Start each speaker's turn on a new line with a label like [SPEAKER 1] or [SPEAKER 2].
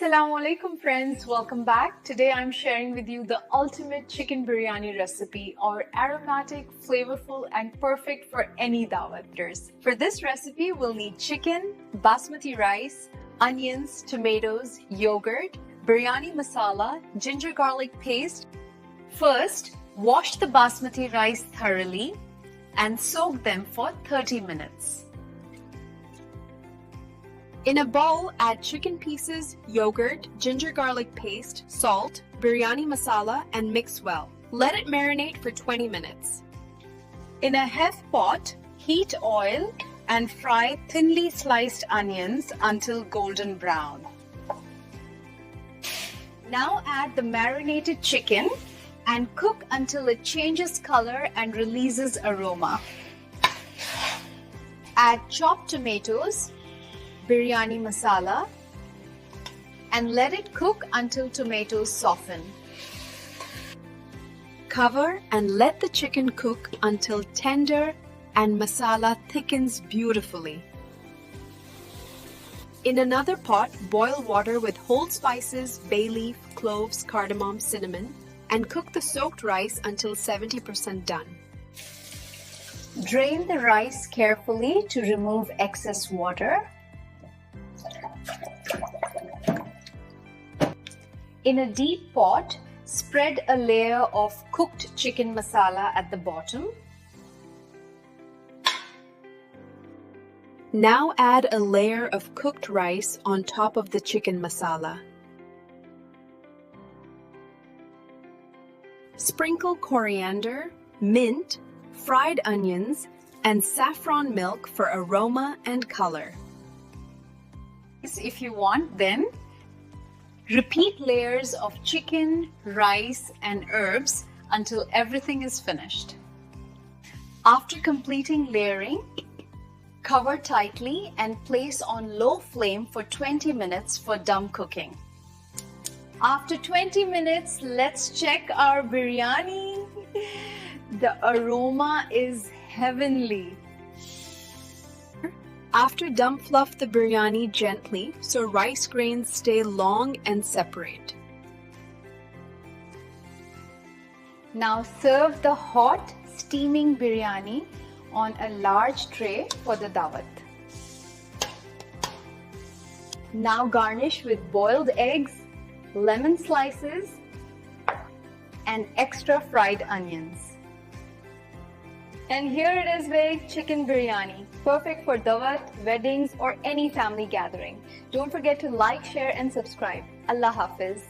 [SPEAKER 1] Assalamu alaikum friends, welcome back. Today I'm sharing with you the ultimate chicken biryani recipe, or aromatic, flavorful and perfect for any dawaters. For this recipe we'll need chicken, basmati rice, onions, tomatoes, yogurt, biryani masala, ginger garlic paste. First, wash the basmati rice thoroughly and soak them for 30 minutes. In a bowl, add chicken pieces, yogurt, ginger garlic paste, salt, biryani masala, and mix well. Let it marinate for 20 minutes. In a hef pot, heat oil and fry thinly sliced onions until golden brown. Now add the marinated chicken and cook until it changes color and releases aroma. Add chopped tomatoes, biryani masala, and let it cook until tomatoes soften. Cover and let the chicken cook until tender and masala thickens beautifully. In another pot, boil water with whole spices, bay leaf, cloves, cardamom, cinnamon, and cook the soaked rice until 70% done. Drain the rice carefully to remove excess water. In a deep pot, spread a layer of cooked chicken masala at the bottom. Now add a layer of cooked rice on top of the chicken masala. Sprinkle coriander, mint, fried onions, and saffron milk for aroma and color. If you want, then repeat layers of chicken, rice, and herbs until everything is finished. After completing layering, cover tightly and place on low flame for 20 minutes for dum cooking. After 20 minutes, let's check our biryani. The aroma is heavenly. After dum, fluff the biryani gently so rice grains stay long and separate. Now serve the hot, steaming biryani on a large tray for the dawat. Now garnish with boiled eggs, lemon slices, and extra fried onions. And here it is with chicken biryani, perfect for dawat, weddings, or any family gathering. Don't forget to like, share, and subscribe. Allah Hafiz.